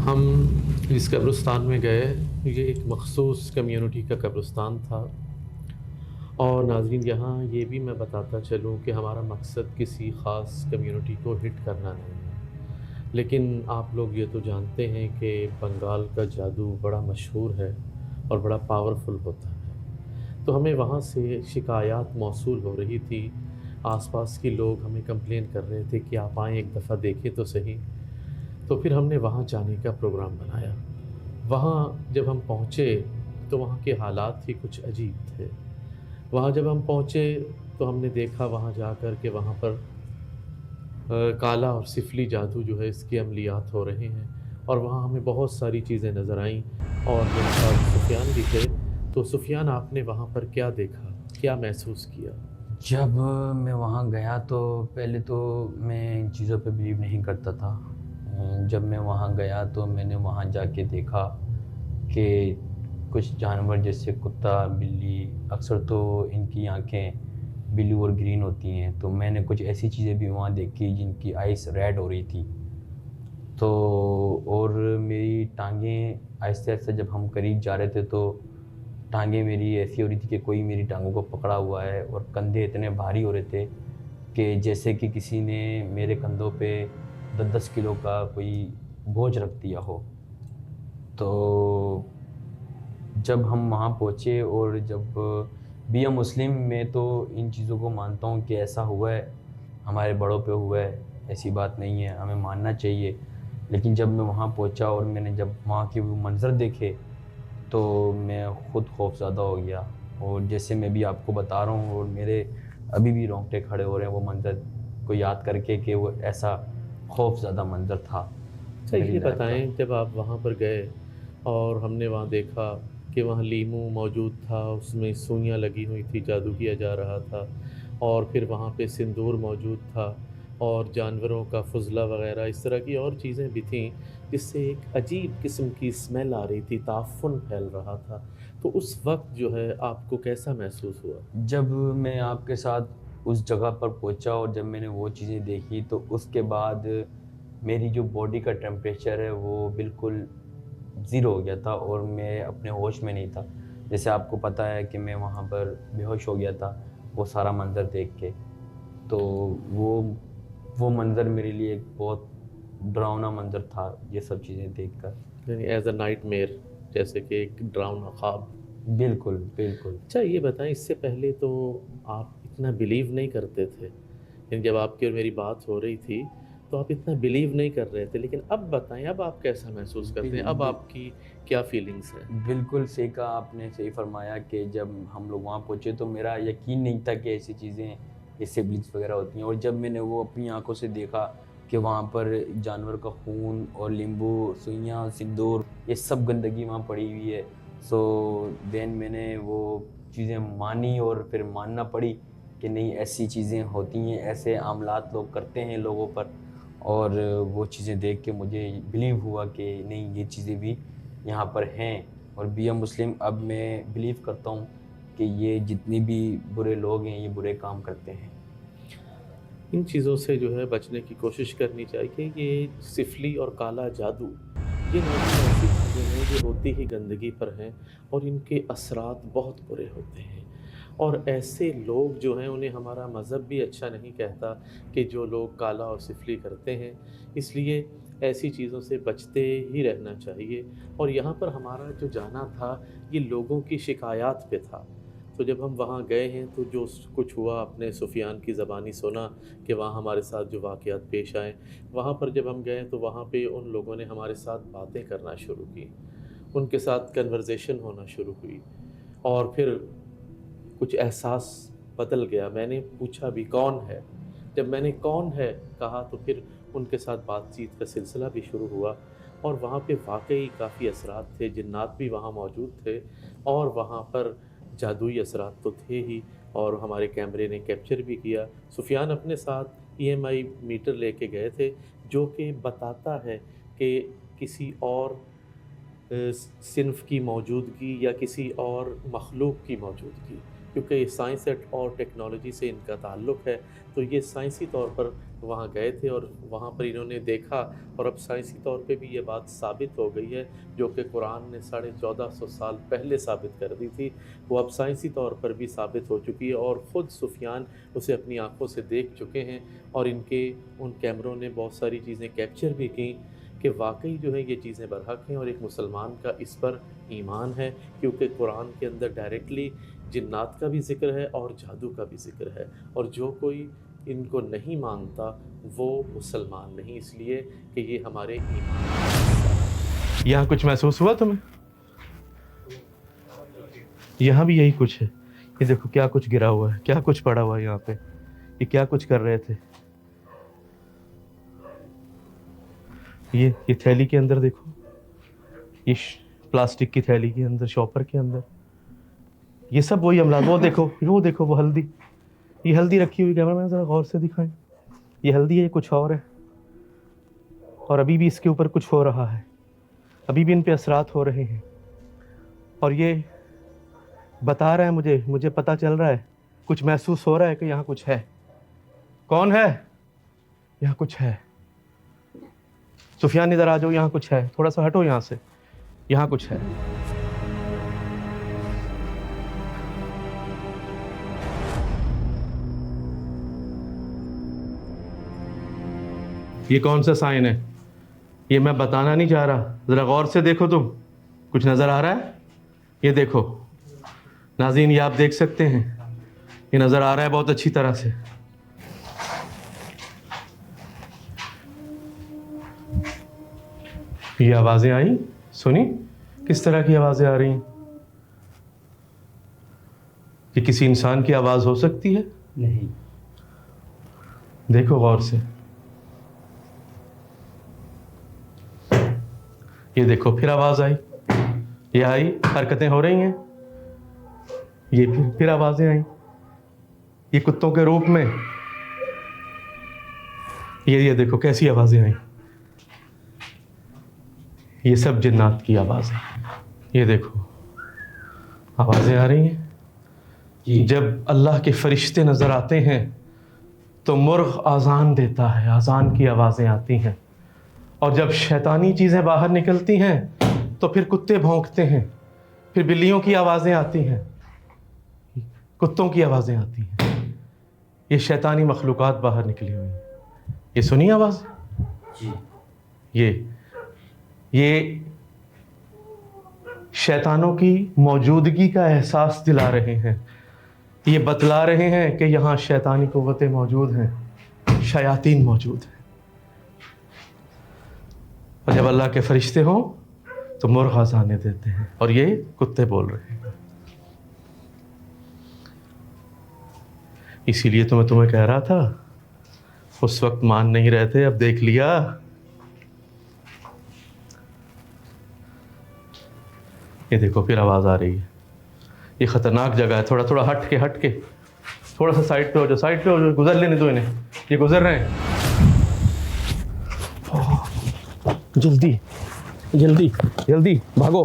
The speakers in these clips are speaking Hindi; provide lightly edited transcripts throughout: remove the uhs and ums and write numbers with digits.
हम इस कब्रिस्तान में गए। ये एक मखसूस कम्युनिटी का कब्रिस्तान था। और नाज़रीन, यहाँ ये भी मैं बताता चलूँ कि हमारा मकसद किसी ख़ास कम्युनिटी को हिट करना नहीं है, लेकिन आप लोग ये तो जानते हैं कि बंगाल का जादू बड़ा मशहूर है और बड़ा पावरफुल होता है। तो हमें वहाँ से शिकायत मौसूल हो रही थी। आसपास के लोग हमें कंप्लेन कर रहे थे कि आप आएँ, एक दफ़ा देखें तो सही। तो फिर हमने वहाँ जाने का प्रोग्राम बनाया। वहाँ जब हम पहुँचे तो वहाँ के हालात ही कुछ अजीब थे। वहाँ जब हम पहुँचे तो हमने देखा वहाँ जाकर के वहाँ पर काला और सिफली जादू जो है इसकी अमलियात हो रहे हैं। और वहाँ हमें बहुत सारी चीज़ें नज़र आईं। और मेरे साथ सुफ़ियान भी थे। तो सुफ़ियान, आपने वहाँ पर क्या देखा? क्या महसूस किया? जब मैं वहाँ गया तो पहले तो मैं इन चीज़ों पे बिलीव नहीं करता था। जब मैं वहाँ गया तो मैंने वहाँ जाके देखा कि कुछ जानवर जैसे कुत्ता, बिल्ली, अक्सर तो इनकी आँखें ब्लू और ग्रीन होती हैं, तो मैंने कुछ ऐसी चीज़ें भी वहाँ देखी जिनकी आइज़ रेड हो रही थी। तो और मेरी टाँगें आहिस्ते-आहिस्ते जब हम करीब जा रहे थे तो टाँगें मेरी ऐसी हो रही थी कि कोई मेरी टाँगों को पकड़ा हुआ है, और कंधे इतने भारी हो रहे थे कि जैसे कि किसी ने मेरे कंधों पे 10-10 किलो का कोई बोझ रख दिया हो। तो जब हम वहाँ पहुँचे और जब बी ए मुस्लिम, मैं तो इन चीज़ों को मानता हूँ कि ऐसा हुआ है, हमारे बड़ों पे हुआ है, ऐसी बात नहीं है, हमें मानना चाहिए। लेकिन जब मैं वहाँ पहुँचा और मैंने जब वहाँ के वो मंज़र देखे तो मैं खुद खौफ़ज़दा हो गया। और जैसे मैं भी आपको बता रहा हूँ और मेरे अभी भी रोंगटे खड़े हो रहे हैं वो मंज़र को याद करके कि वो ऐसा खौफ़ज़दा मंज़र था अच्छा, मेरी ये लाइफ़ का। बताएँ, जब आप वहाँ पर गए और हमने वहाँ देखा कि वहाँ लीमू मौजूद था, उसमें सुइयाँ लगी हुई थी, जादू किया जा रहा था। और फिर वहाँ पे सिंदूर मौजूद था और जानवरों का फ़ुज़ला वग़ैरह इस तरह की और चीज़ें भी थीं, जिससे एक अजीब किस्म की स्मेल आ रही थी, ताफ़ुन फैल रहा था। तो उस वक़्त जो है आपको कैसा महसूस हुआ? जब मैं आपके साथ उस जगह पर पहुँचा और जब मैंने वो चीज़ें देखी तो उसके बाद मेरी जो बॉडी का टेम्परेचर है वो बिल्कुल ज़ीरो हो गया था और मैं अपने होश में नहीं था। जैसे आपको पता है कि मैं वहाँ पर बेहोश हो गया था, वो सारा मंज़र देख के। तो वो वो मंज़र मेरे लिए एक बहुत डरावना मंज़र था, ये सब चीज़ें देखकर। यानी एज़ अ नाइटमेयर, जैसे कि एक डरावना ख़्वाब। बिल्कुल, बिल्कुल। अच्छा, ये बताएँ, इससे पहले तो आप इतना बिलीव नहीं करते थे। लेकिन जब आपकी और मेरी बात हो रही थी, तो आप इतना बिलीव नहीं कर रहे थे। लेकिन अब बताएँ, अब आप कैसा महसूस करते बिल हैं? अब बिल आपकी क्या फीलिंग्स हैं? बिल्कुल सही कहा आपने, सही फ़रमाया कि जब हम लोग वहाँ पहुँचे तो मेरा यकीन नहीं था कि ऐसी चीज़ें, ये सिबलिंग्स वग़ैरह होती हैं, और जब मैंने वो अपनी आँखों से देखा कि वहाँ पर जानवर का खून और नींबू, सुइयाँ, सिंदूर, ये सब गंदगी वहाँ पड़ी हुई है। सो देन मैंने वो चीज़ें मानी और फिर मानना पड़ी कि नहीं, ऐसी चीज़ें होती हैं, ऐसे अमलात लोग करते हैं लोगों पर। और वो चीज़ें देख के मुझे बिलीव हुआ कि नहीं, ये चीज़ें भी यहाँ पर हैं। और बी ए मुस्लिम अब मैं बिलीव करता हूँ कि ये जितने भी बुरे लोग हैं, ये बुरे काम करते हैं। इन चीज़ों से जो है बचने की कोशिश करनी चाहिए। ये सिफली और काला जादू, ये नाज़रीन ऐसी चीज़ें हैं, ये होती ही गंदगी पर हैं और इनके असरात बहुत बुरे होते हैं। और ऐसे लोग जो हैं, उन्हें हमारा मज़हब भी अच्छा नहीं कहता कि जो लोग काला और सिफली करते हैं। इसलिए ऐसी चीज़ों से बचते ही रहना चाहिए। और यहाँ पर हमारा जो जाना था, ये लोगों की शिकायत पे था। तो जब हम वहाँ गए हैं तो जो कुछ हुआ, आपने सुफ़ियान की ज़बानी सुना कि वहाँ हमारे साथ जो वाक़यात पेश आए। वहाँ पर जब हम गए तो वहाँ पे उन लोगों ने हमारे साथ बातें करना शुरू की। उनके साथ कन्वर्सेशन होना शुरू हुई। और फिर कुछ एहसास बदल गया। मैंने पूछा भी, कौन है? जब मैंने कौन है कहा तो फिर उनके साथ बातचीत का सिलसिला भी शुरू हुआ। और वहाँ पे वाक़ई काफ़ी असरात थे, जिन्नात भी वहाँ मौजूद थे और वहाँ पर जादुई असरात तो थे ही। और हमारे कैमरे ने कैप्चर भी किया। सुफ़ियान अपने साथ ईएमआई मीटर लेके गए थे, जो कि बताता है कि किसी और सिन्फ़ की मौजूदगी या किसी और मख़लूक़ की मौजूदगी। क्योंकि ये साइंस और टेक्नोलॉजी से इनका ताल्लुक़ है। तो ये साइंसी तौर पर वहाँ गए थे और वहाँ पर इन्होंने देखा, और अब साइंसी तौर पे भी ये बात साबित हो गई है, जो कि कुरान ने 1450 साल पहले साबित कर दी थी, वो अब साइंसी तौर पर भी साबित हो चुकी है, और ख़ुद सुफियान उसे अपनी आँखों से देख चुके हैं। और इनके उन कैमरों ने बहुत सारी चीज़ें कैप्चर भी की कि वाक़ई जो है ये चीज़ें बरहक हैं, और एक मुसलमान का इस पर ईमान है, क्योंकि कुरान के अंदर डायरेक्टली जिन्नात का भी ज़िक्र है और जादू का भी ज़िक्र है, और जो कोई इनको नहीं मानता वो मुसलमान नहीं, इसलिए कि ये हमारे ईमान का हिस्सा है। यहाँ कुछ महसूस हुआ तुम्हें? यहाँ भी यही कुछ है। ये देखो क्या कुछ गिरा हुआ है, क्या कुछ पड़ा हुआ है यहाँ पे, ये क्या कुछ कर रहे थे। ये थैली के अंदर देखो, ये प्लास्टिक की थैली के अंदर, शॉपर के अंदर, ये सब वही अमला। वो देखो वो हल्दी, ये हल्दी रखी हुई, कैमरा मैन ज़रा गौर से दिखाएं। ये हल्दी है, ये कुछ और है, और अभी भी इसके ऊपर कुछ हो रहा है, अभी भी इन पे असरात हो रहे हैं। और ये बता रहा है मुझे पता चल रहा है, कुछ महसूस हो रहा है कि यहाँ कुछ है। कौन है? यहाँ कुछ है। सुफियान इधर आ जाओ, यहाँ कुछ है। थोड़ा सा हटो यहाँ से, यहाँ कुछ है। ये कौन सा साइन है? ये मैं बताना नहीं चाह रहा, ज़रा गौर से देखो तुम, कुछ नज़र आ रहा है? ये देखो नाज़रीन, ये आप देख सकते हैं, ये नज़र आ रहा है बहुत अच्छी तरह से। ये आवाज़ें आई, सुनी? किस तरह की आवाज़ें आ रही हैं? ये किसी इंसान की आवाज़ हो सकती है? नहीं। देखो गौर से, ये देखो फिर आवाज़ आई, ये आई, हरकतें हो रही हैं, ये फिर आवाज़ें आई, ये कुत्तों के रूप में। ये देखो कैसी आवाज़ें आई, ये सब जिन्नात की आवाज़ें। ये देखो आवाज़ें आ रही हैं। जब अल्लाह के फरिश्ते नज़र आते हैं तो मुर्ग आज़ान देता है, आज़ान की आवाज़ें आती हैं। और जब शैतानी चीज़ें बाहर निकलती हैं तो फिर कुत्ते भौंकते हैं, फिर बिल्लियों की आवाज़ें आती हैं, कुत्तों की आवाज़ें आती हैं। ये शैतानी मखलूक़ात बाहर निकली हुई हैं। ये सुनी आवाज़? जी। ये शैतानों की मौजूदगी का एहसास दिला रहे हैं। ये बतला रहे हैं कि यहाँ शैतानी क़ुव्वतें मौजूद हैं, शयातीन मौजूद हैं। और जब अल्लाह के फरिश्ते हों तो मुर्ग़ आज़ानें देते हैं, और ये कुत्ते बोल रहे हैं। इसीलिए तो मैं तुम्हें कह रहा था, उस वक्त मान नहीं रहे थे, अब देख लिया। ये देखो फिर आवाज़ आ रही है। ये ख़तरनाक जगह है, थोड़ा थोड़ा हट के थोड़ा सा साइड पे हो जाओ, गुजर लेने दो इन्हें, ये गुजर रहे हैं। जल्दी भागो।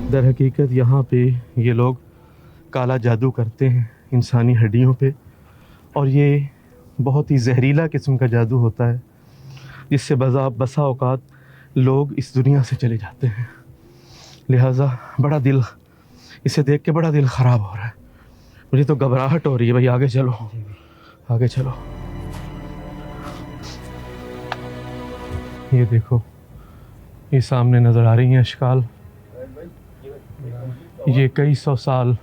दर हकीकत यहाँ पे ये लोग काला जादू करते हैं इंसानी हड्डियों पे, और ये बहुत ही जहरीला किस्म का जादू होता है, जिससे बसा औकात लोग इस दुनिया से चले जाते हैं। लिहाजा इसे देख के बड़ा दिल ख़राब हो रहा है। मुझे तो घबराहट हो रही है। भाई आगे चलो। ये देखो, ये सामने नज़र आ रही हैं अशकाल। ये कई सौ साल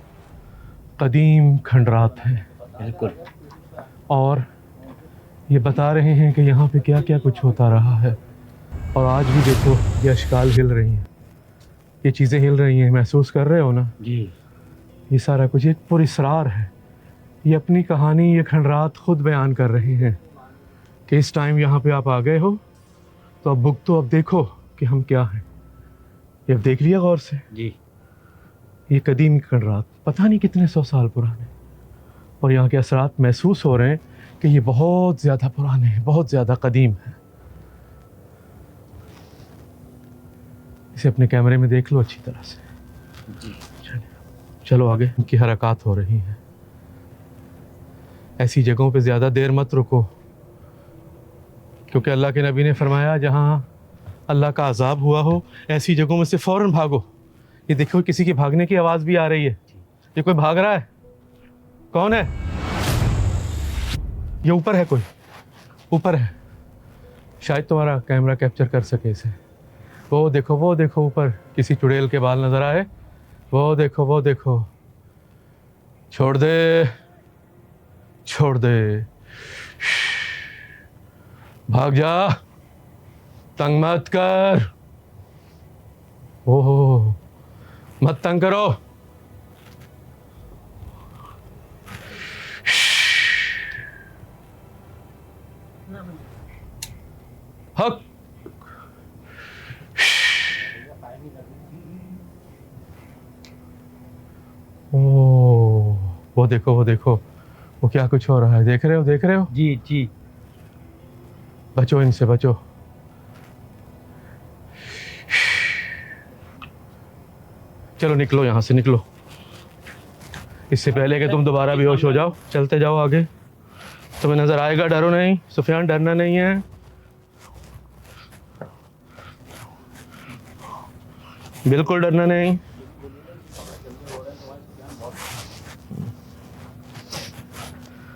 कदीम खंडरात है। बिल्कुल। और ये बता रहे हैं कि यहाँ पे क्या क्या कुछ होता रहा है। और आज भी देखो ये अशकाल हिल रही हैं, ये चीज़ें हिल रही हैं, महसूस कर रहे हो ना? जी। ये सारा कुछ एक पुरअसरार है। ये अपनी कहानी, ये खंडरात खुद बयान कर रहे हैं कि इस टाइम यहाँ पे आप आ गए हो तो अब भुगतो, अब देखो कि हम क्या हैं। ये अब देख लिया गौर से। जी। ये कदीम खंडरात, पता नहीं कितने 100 साल पुराने, और यहाँ के असरात महसूस हो रहे हैं कि ये बहुत ज़्यादा पुराने हैं, बहुत ज़्यादा कदीम है। इसे अपने कैमरे में देख लो अच्छी तरह से। चलो आगे। इनकी हरकत हो रही हैं। ऐसी जगहों पे ज़्यादा देर मत रुको, क्योंकि अल्लाह के नबी ने फरमाया जहाँ अल्लाह का अजाब हुआ हो ऐसी जगहों में से फ़ौरन भागो। ये देखो किसी की भागने की आवाज़ भी आ रही है। ये कोई भाग रहा है? कौन है? ये ऊपर है, कोई ऊपर है। शायद तुम्हारा कैमरा कैप्चर कर सके इसे। वो देखो ऊपर किसी चुड़ैल के बाल नज़र आए। वो देखो। छोड़ दे, भाग जा, तंग मत कर। ओहो, मत तंग करो। हक। ओ, वो देखो वो क्या कुछ हो रहा है। देख रहे हो? जी। बचो इनसे, बचो। चलो निकलो यहाँ से, निकलो, इससे पहले कि तुम दोबारा बेहोश हो जाओ। चलते जाओ आगे, तुम्हें नजर आएगा। डरो नहीं सुफियान, डरना नहीं है। बिल्कुल डरना नहीं।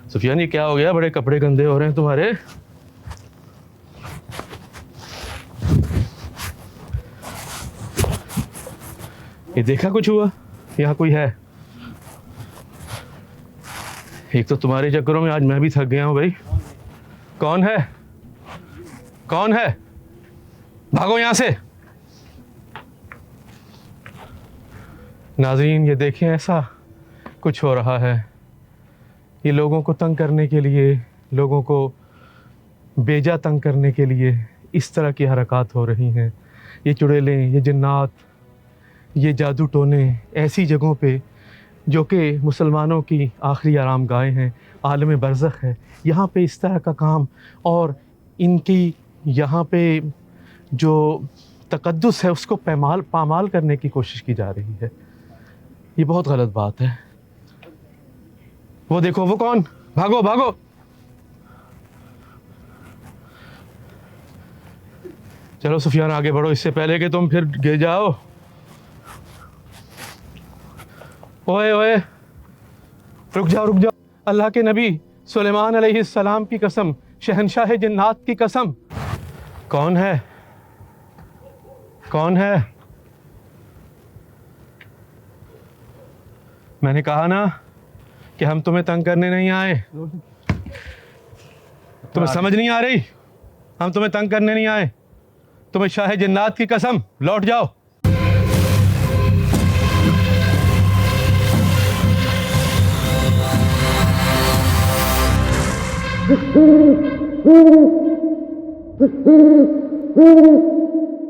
सुफियान ये क्या हो गया? बड़े कपड़े गंदे हो रहे हैं तुम्हारे। ये देखा कुछ हुआ? यहाँ कोई है? एक तो तुम्हारे चक्करों में आज मैं भी थक गया हूँ भाई। कौन है? भागो यहाँ से। नाज़रीन ये देखें, ऐसा कुछ हो रहा है। ये लोगों को तंग करने के लिए, लोगों को बेजा तंग करने के लिए इस तरह की हरकत हो रही हैं। ये चुड़ैलें, ये जिन्नात, ये जादू टोने ऐसी जगहों पे जो कि मुसलमानों की आखिरी आरामगाहें हैं, आलम बरज़ख है, यहाँ पे इस तरह का काम और इनकी यहाँ पे जो तक़द्दुस है उसको पामाल करने की कोशिश की जा रही है। ये बहुत गलत बात है। वो देखो, वो कौन? भागो। चलो सुफियान आगे बढ़ो, इससे पहले कि तुम फिर गिर जाओ। ओए रुक जाओ। अल्लाह के नबी सुलेमान अलैहिस्सलाम की कसम, शहनशाह जिन्नात की कसम। कौन है? मैंने कहा ना कि हम तुम्हें तंग करने नहीं आए। तुम्हें समझ नहीं आ रही? हम तुम्हें तंग करने नहीं आए। तुम्हें शाह जिन्नात की कसम, लौट जाओ।